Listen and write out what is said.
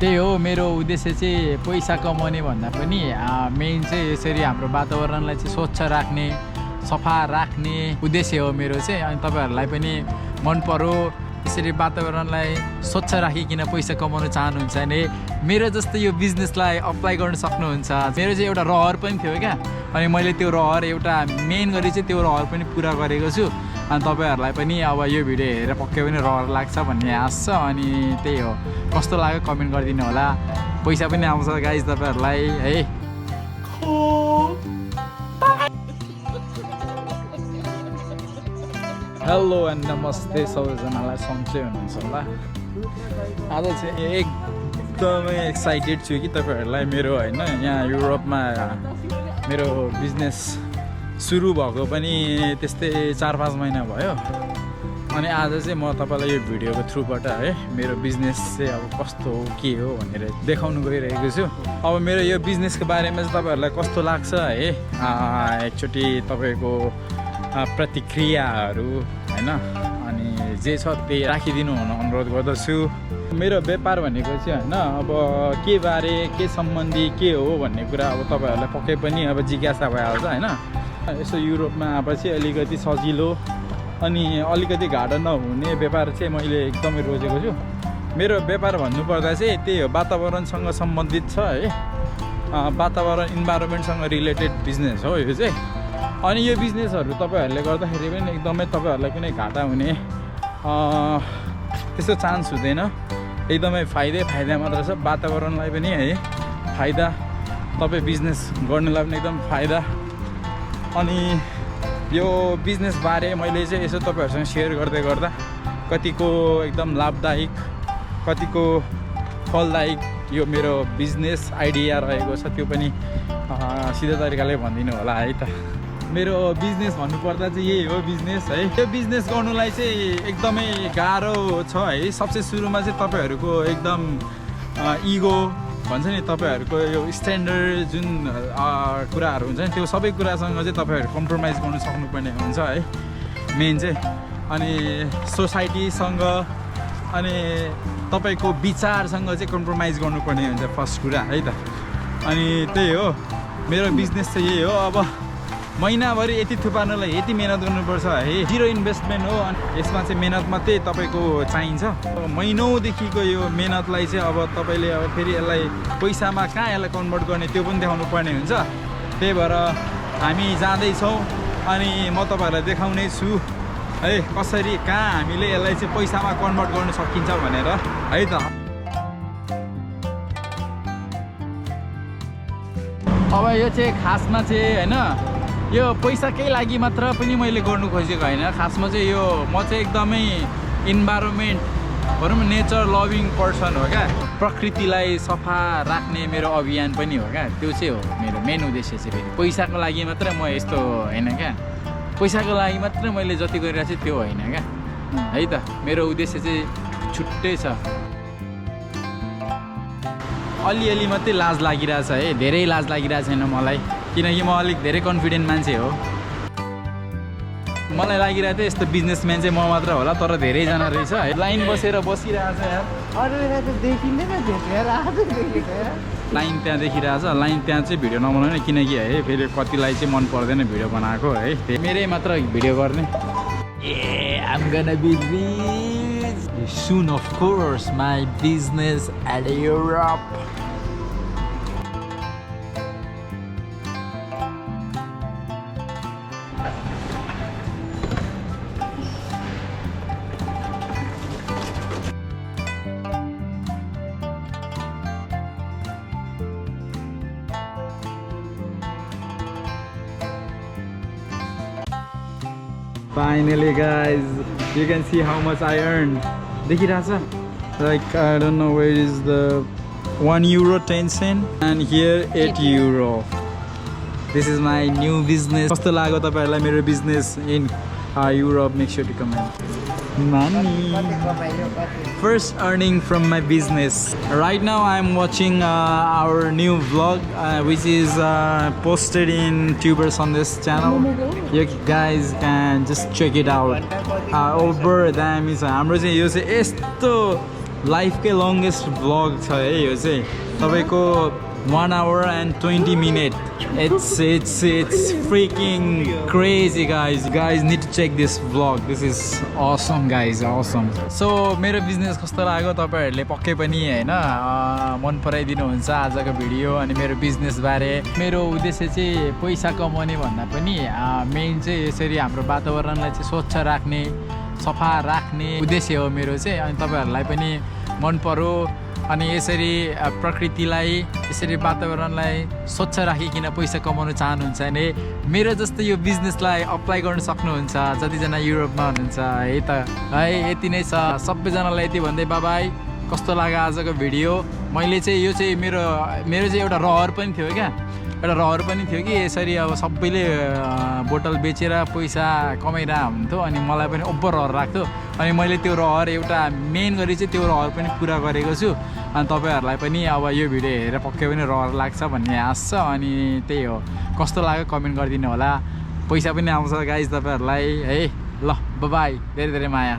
त्यही हो मेरो उद्देश्य चाहिँ पैसा कमाउने भन्दा पनि मेन चाहिँ यसरी हाम्रो वातावरणलाई चाहिँ स्वच्छ राख्ने सफा राख्ने उद्देश्य हो मेरो चाहिँ। अनि तपाईँहरूलाई पनि मन पर्यो यसरी वातावरणलाई स्वच्छ राखिकन पैसा कमाउन चाहनुहुन्छ भने मेरो जस्तो यो बिजनेसलाई अप्लाई गर्न सक्नुहुन्छ। मेरो चाहिँ एउटा रहर पनि थियो क्या, अनि मैले त्यो रहर एउटा मेन गरी चाहिँ त्यो रहर पनि पुरा गरेको छु। अनि तपाईँहरूलाई पनि अब यो भिडियो हेरेर पक्कै पनि रहर लाग्छ भन्ने आश छ। अनि त्यही हो, कस्तो लाग्यो कमेन्ट गरिदिनु होला। पैसा पनि आउँछ गाइज तपाईँहरूलाई है। हेलो एन्ड नमस्ते सबैजनालाई, सन्चै हुनुहुन्छ होला। आज चाहिँ एकदमै एक्साइटेड छु कि तपाईँहरूलाई मेरो होइन यहाँ युरोपमा मेरो बिजनेस सुरु भएको पनि त्यस्तै 4-5 महिना भयो। अनि आज चाहिँ म तपाईँलाई यो भिडियोको थ्रुबाट है मेरो बिजनेस चाहिँ अब कस्तो हो के हो भनेर देखाउनु गइरहेको छु। अब मेरो यो बिजनेसको बारेमा चाहिँ तपाईँहरूलाई कस्तो लाग्छ है, एकचोटि तपाईँको प्रतिक्रियाहरू होइन अनि जे छ त्यही राखिदिनु हुन अनुरोध गर्दछु। मेरो व्यापार भनेको चाहिँ होइन अब के बारे के सम्बन्धी के हो भन्ने कुरा अब तपाईँहरूलाई पक्कै पनि अब जिज्ञासा भइहाल्छ होइन। यसो युरोपमा आएपछि अलिकति सजिलो अनि अलिकति गाह्रो नहुने व्यापार चाहिँ मैले एकदमै रोजेको छु। मेरो व्यापार भन्नुपर्दा चाहिँ त्यही हो, वातावरणसँग सम्बन्धित छ है, वातावरण इन्भाइरोमेन्टसँग रिलेटेड बिजनेस हो यो चाहिँ। अनि यो बिजनेसहरू तपाईँहरूले गर्दाखेरि पनि एकदमै तपाईँहरूलाई कुनै घाटा हुने त्यस्तो चान्स हुँदैन, एकदमै फाइदा मात्र छ। वातावरणलाई पनि है फाइदा, तपाईँ बिजनेस गर्नेलाई पनि एकदम फाइदा। अनि यो बिजनेसबारे मैले चाहिँ यसो तपाईँहरूसँग सेयर गर्दै गर्दा कतिको एकदम लाभदायक कतिको फलदायक यो मेरो बिजनेस आइडिया रहेको छ त्यो पनि सिधा तरिकाले भनिदिनु होला है त। मेरो बिजनेस भन्नुपर्दा चाहिँ यही हो बिजनेस है। यो बिजनेस गर्नुलाई चाहिँ एकदमै गाह्रो छ है। सबसे सुरुमा चाहिँ तपाईँहरूको एकदम इगो भन्छ नि, तपाईँहरूको यो स्ट्यान्डर्ड जुन कुराहरू हुन्छ नि त्यो सबै कुरासँग चाहिँ तपाईँहरू कम्प्रोमाइज गर्नु सक्नुपर्ने हुन्छ है मेन चाहिँ। अनि सोसाइटीसँग अनि तपाईँको विचारसँग चाहिँ कम्प्रोमाइज गर्नुपर्ने हुन्छ फर्स्ट कुरा है त। अनि त्यही हो मेरो बिजनेस चाहिँ यही हो। अब महिनाभरि यति थुपार्नलाई यति मिहिनेत गर्नुपर्छ है, जिरो इन्भेस्टमेन्ट हो। अनि यसमा चाहिँ मिहिनेत मात्रै तपाईँको चाहिन्छ। महिनौदेखिको यो मिहिनेतलाई चाहिँ अब तपाईँले अब फेरि यसलाई पैसामा कहाँ यसलाई कन्भर्ट गर्ने त्यो पनि देखाउनु पर्ने हुन्छ। त्यही भएर हामी जाँदैछौँ अनि म तपाईँहरूलाई देखाउने छु है कसरी कहाँ हामीले यसलाई चाहिँ पैसामा कन्भर्ट गर्न सकिन्छ भनेर है त। अब यो चाहिँ खासमा चाहिँ होइन यो पैसाकै लागि मात्र पनि मैले गर्नु खोजेको होइन। खासमा चाहिँ यो म चाहिँ एकदमै इन्भाइरोमेन्ट भनौँ नेचर लभिङ पर्सन हो क्या। प्रकृतिलाई सफा राख्ने मेरो अभियान पनि हो क्या, त्यो चाहिँ हो मेरो मेन उद्देश्य चाहिँ। फेरि पैसाको लागि मात्र म यस्तो होइन क्या, पैसाको लागि मात्र मैले जति गरिरहेको छु त्यो होइन क्या है त। मेरो उद्देश्य चाहिँ छुट्टै छ। अलिअलि मात्रै लाज लागिरहेछ है, धेरै लाज लागिरहेको छैन मलाई, किनकि म अलिक धेरै कन्फिडेन्ट मान्छे हो। मलाई लागिरहेको थियो यस्तो बिजनेसम्यान चाहिँ म मात्र होला, तर धेरैजना रहेछ है। लाइन बसेर बसिरहेछ यार, लाइन त्यहाँ देखिरहेछ। लाइन त्यहाँ चाहिँ भिडियो नबनाउने किनकि है फेरि कतिलाई चाहिँ मन पर्दैन भिडियो बनाएको है, मेरै मात्र भिडियो गर्ने। I'm gonna be rich soon, of course, my business at Europe. Finally guys, you can see how much I earned. Like I don't know where is the €1.10 and here €8. This is my new business. कस्तो लाग्यो तपाईहरुलाई मेरो business in Europe? Make sure to comment. Money. First earning from my business. Right now I'm watching our new vlog which is posted in Tuber Sundays channel. You guys can just check it out. Over damn is हाम्रो चाहिँ यो चाहिँ यस्तो लाइफकै longest vlog छ है यो चाहिँ तपाईँको 1 hour and 20 minutes. It's freaking crazy, guys need to check this vlog. This is awesome, guys, awesome. So मेरो बिजनेस कस्तो लाग्यो तपाईहरुले पक्कै पनि हैन मन पराइदिनु हुन्छ आजको भिडियो अनि मेरो बिजनेस बारे मेरो उद्देश्य चाहिँ पैसा कमाउने भन्दा पनि मेन चाहिँ यसरी हाम्रो वातावरणलाई चाहिँ स्वच्छ राख्ने सफा राख्ने उद्देश्य हो मेरो चाहिँ अनि तपाईहरुलाई पनि मन पर्यो अनि यसरी प्रकृतिलाई यसरी वातावरणलाई स्वच्छ राखिकिन पैसा कमाउन चाहनुहुन्छ भने मेरो जस्तो यो बिजनेसलाई अप्लाई गर्न सक्नुहुन्छ जतिजना युरोपमा हुनुहुन्छ है त है यति नै छ सबैजनालाई यति भन्दै बाइ कस्तो लाग्यो आजको भिडियो मैले चाहिँ यो चाहिँ मेरो चाहिँ एउटा रहर पनि थियो क्या एउटा रहर पनि थियो कि यसरी अब सबैले बोतल बेचेर पैसा कमाइरहेको हुन्थ्यो अनि मलाई पनि ओभर रहर राख्थ्यो अनि मैले त्यो रहर एउटा मेन गरी चाहिँ त्यो रहर पनि पुरा गरेको छु अनि तपाईहरुलाई पनि अब यो भिडियो हेरेर पक्कै पनि रहर लाग्छ भन्ने आश छ अनि त्यही हो कस्तो लाग्यो कमेन्ट गरिदिनु होला पैसा पनि आउँछ गाइज तपाईहरुलाई है ल बाइ धेरै धेरै माया